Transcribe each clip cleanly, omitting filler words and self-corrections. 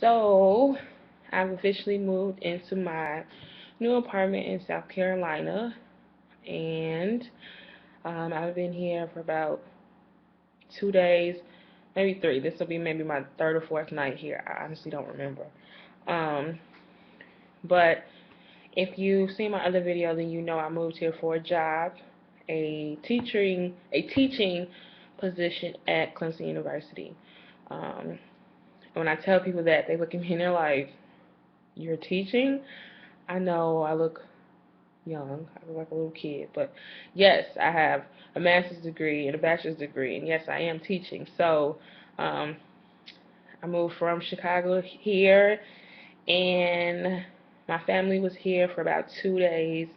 So, I've officially moved into my new apartment in South Carolina, and I've been here for about 2 days, maybe three. This will be maybe my third or fourth night here. I honestly don't remember. Um, but if you've seen my other video, then you know I moved here for a job, a teaching position at Clemson University. Um, when I tell people that, they look at me and they're like, "You're teaching?" I know I look young. I look like a little kid. But yes, I have a master's degree and a bachelor's degree. And yes, I am teaching. So um, I moved from Chicago here, and my family was here for about 2 days.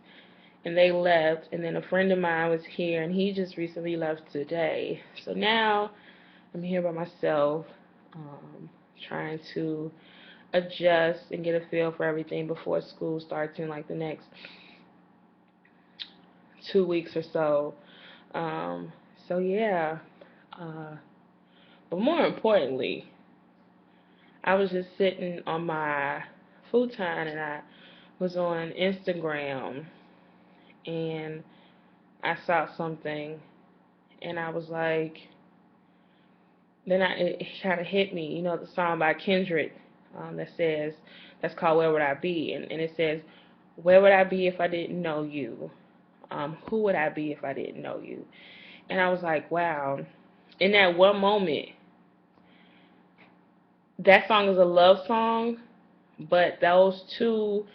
And they left. And then a friend of mine was here, and he just recently left today. So now I'm here by myself, trying to adjust and get a feel for everything before school starts in like the next 2 weeks or so. Um, so yeah, uh, but more importantly, I was just sitting on my futon and I was on Instagram and I saw something and I was like, it kind of hit me, the song by Kendrick that says, that's called Where Would I Be? And it says, where would I be if I didn't know you? Who would I be if I didn't know you? And I was like, wow. In that one moment, that song is a love song, but those two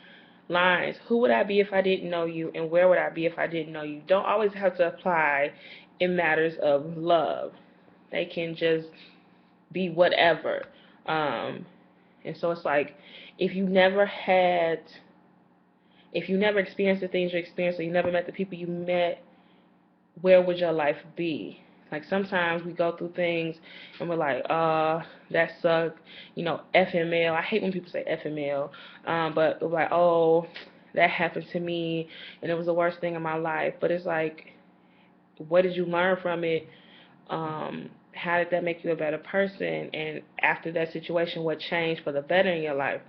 lines, who would I be if I didn't know you, and where would I be if I didn't know you, don't always have to apply in matters of love. They can just be whatever. Um, and so it's like, if you never had, if you never experienced the things you experienced, or you never met the people you met, where would your life be? Like sometimes we go through things and we're like, that sucked, FML. I hate when people say FML, but we're like, oh, that happened to me and it was the worst thing in my life. But it's like, what did you learn from it? How did that make you a better person? And after that situation, what changed for the better in your life?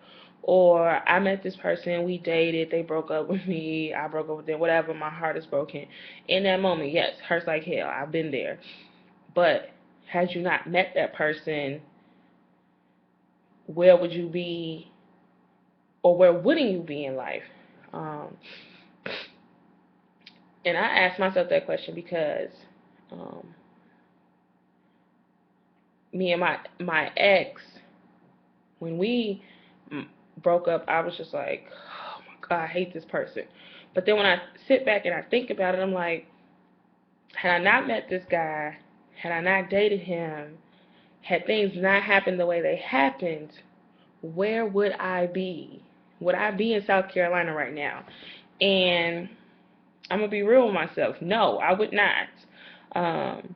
Or I met this person, we dated, they broke up with me, I broke up with them, whatever, my heart is broken. In that moment, yes, hurts like hell, I've been there. But had you not met that person, where would you be, or where wouldn't you be in life? Um, and I asked myself that question because um, me and my ex, when we broke up, I was just like, oh my God, I hate this person. But then when I sit back and I think about it, I'm like, had I not met this guy, had I not dated him, had things not happened the way they happened, where would I be? Would I be in South Carolina right now? And I'm going to be real with myself. No, I would not. Um,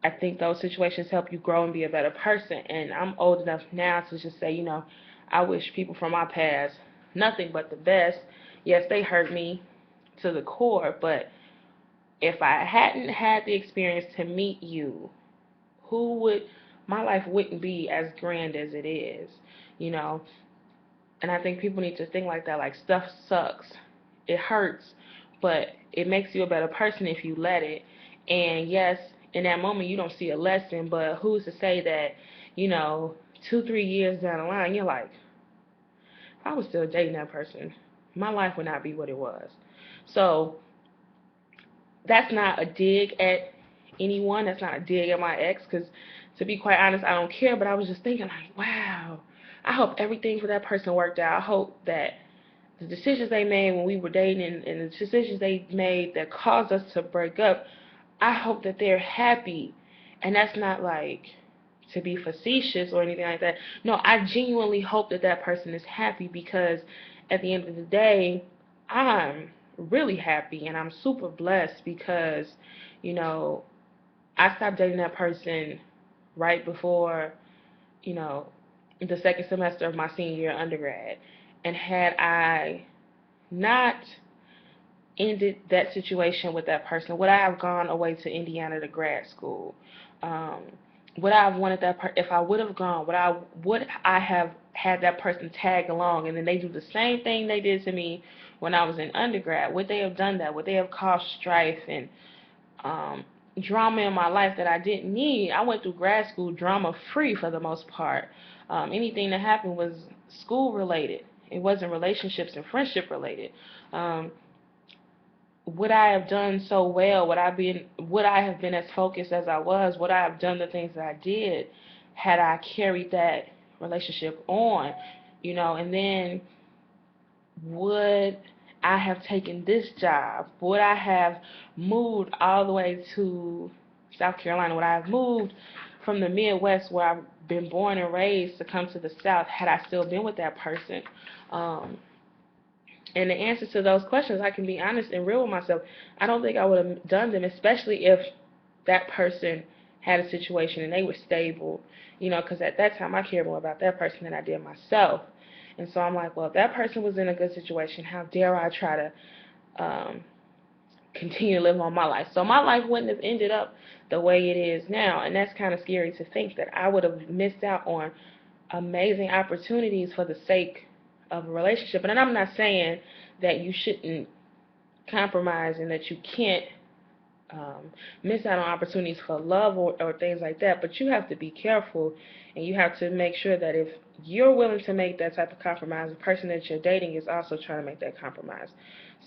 I think those situations help you grow and be a better person. And I'm old enough now to just say, I wish people from my past nothing but the best. Yes, they hurt me to the core, but if I hadn't had the experience to meet you, my life wouldn't be as grand as it is, you know. And I think people need to think like that. Like, stuff sucks, it hurts, but it makes you a better person if you let it. And yes, in that moment you don't see a lesson, but who's to say that, 2, 3 years down the line, you're like, if I was still dating that person, my life would not be what it was. So that's not a dig at anyone. That's not a dig at my ex, because to be quite honest, I don't care. But I was just thinking, like, wow, I hope everything for that person worked out. I hope that the decisions they made when we were dating, and the decisions they made that caused us to break up, I hope that they're happy. And that's not like to be facetious or anything like that. No, I genuinely hope that that person is happy, because at the end of the day, I'm really happy and I'm super blessed because, you know, I stopped dating that person right before, you know, the second semester of my senior year undergrad. And had I not ended that situation with that person, would I have gone away to Indiana to grad school? Um, would I have wanted if I would have gone, would I have had that person tag along and then they do the same thing they did to me when I was in undergrad? Would they have done that? Would they have caused strife and um, drama in my life that I didn't need? I went through grad school drama free for the most part. Anything that happened was school related. It wasn't relationships and friendship related. Um, would I have done so well? Would I have been as focused as I was? Would I have done the things that I did had I carried that relationship on? And then would I have taken this job? Would I have moved all the way to South Carolina? Would I have moved from the Midwest where I've been born and raised to come to the South had I still been with that person? Um, and the answer to those questions, I can be honest and real with myself. I don't think I would have done them, especially if that person had a situation and they were stable, because at that time I cared more about that person than I did myself. And so I'm like, well, if that person was in a good situation, how dare I try to um, continue to live on my life? So my life wouldn't have ended up the way it is now. And that's kind of scary to think that I would have missed out on amazing opportunities for the sake of a relationship. And I'm not saying that you shouldn't compromise and that you can't miss out on opportunities for love or things like that, but you have to be careful and you have to make sure that if you're willing to make that type of compromise, the person that you're dating is also trying to make that compromise.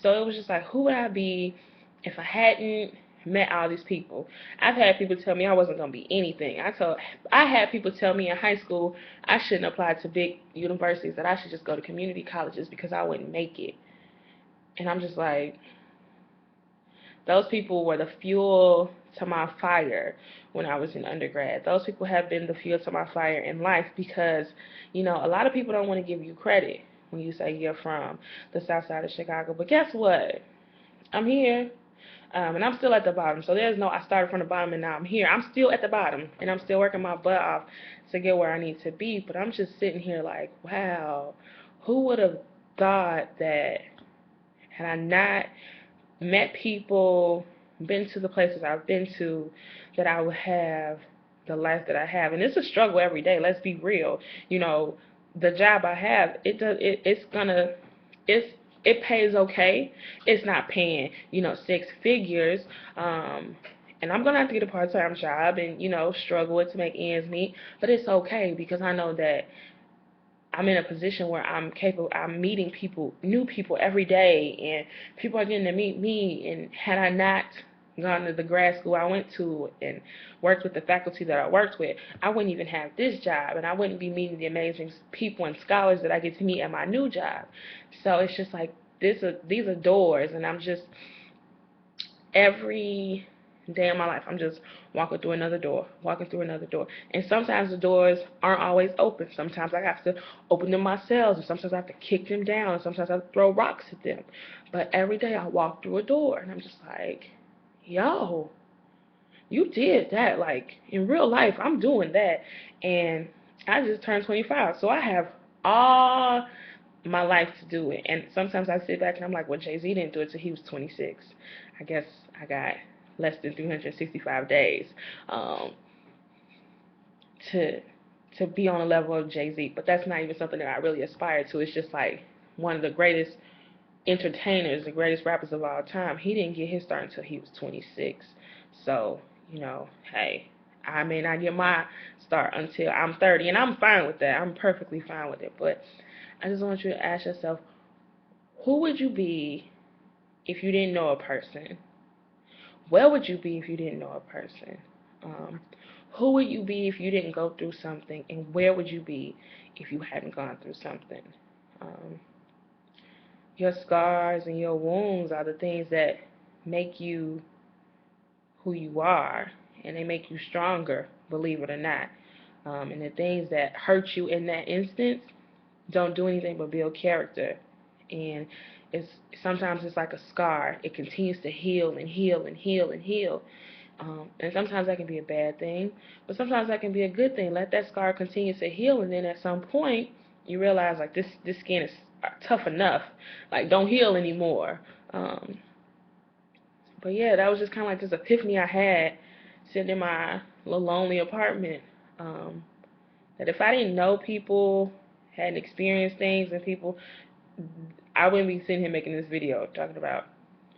So it was just like, who would I be if I hadn't met all these people? I've had people tell me I wasn't going to be anything. I had people tell me in high school I shouldn't apply to big universities, that I should just go to community colleges because I wouldn't make it. And I'm just like, those people were the fuel to my fire when I was in undergrad. Those people have been the fuel to my fire in life because, a lot of people don't want to give you credit when you say you're from the south side of Chicago. But guess what? I'm here. And I'm still at the bottom. So I started from the bottom and now I'm here. I'm still at the bottom and I'm still working my butt off to get where I need to be. But I'm just sitting here like, wow, who would have thought that had I not met people, been to the places I've been to, that I would have the life that I have. And it's a struggle every day. Let's be real. The job I have, it pays okay. It's not paying, six figures. And I'm gonna have to get a part-time job and, struggle with to make ends meet. But it's okay because I know that I'm in a position where I'm meeting people, new people every day, and people are getting to meet me. And had I not gone to the grad school I went to and worked with the faculty that I worked with, I wouldn't even have this job, and I wouldn't be meeting the amazing people and scholars that I get to meet at my new job. So it's just like these are doors, and I'm just every day of my life, I'm just walking through another door, walking through another door. And sometimes the doors aren't always open. Sometimes I have to open them myself, and sometimes I have to kick them down, and sometimes I have to throw rocks at them. But every day I walk through a door, and I'm just like, yo, you did that. Like, in real life, I'm doing that. And I just turned 25, so I have all my life to do it. And sometimes I sit back and I'm like, well, Jay-Z didn't do it till he was 26. I guess I got less than 365 days um, to to be on the level of Jay-Z. But that's not even something that I really aspire to. It's just like one of the greatest entertainers, the greatest rappers of all time. He didn't get his start until he was 26. So, hey, I may not get my start until I'm 30, and I'm fine with that. I'm perfectly fine with it. But I just want you to ask yourself, who would you be if you didn't know a person? Where would you be if you didn't know a person? Um, who would you be if you didn't go through something? And where would you be if you hadn't gone through something? Um, your scars and your wounds are the things that make you who you are, and they make you stronger, believe it or not. And the things that hurt you in that instance don't do anything but build character. And it's sometimes it's like a scar. It continues to heal and heal and heal and heal. And sometimes that can be a bad thing, but sometimes that can be a good thing. Let that scar continue to heal, and then at some point you realize like this skin is tough enough. Like, don't heal anymore. Um, but yeah, that was just kind of like this epiphany I had sitting in my little lonely apartment Um, that if I didn't know people, hadn't experienced things and people, I wouldn't be sitting here making this video talking about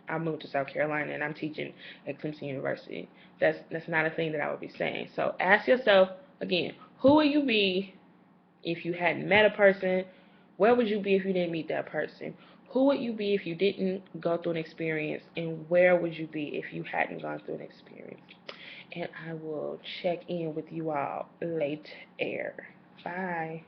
I moved to South Carolina and I'm teaching at Clemson University. That's not a thing that I would be saying. So ask yourself again, who would you be if you hadn't met a person? Where would you be if you didn't meet that person? Who would you be if you didn't go through an experience? And where would you be if you hadn't gone through an experience? And I will check in with you all later. Bye.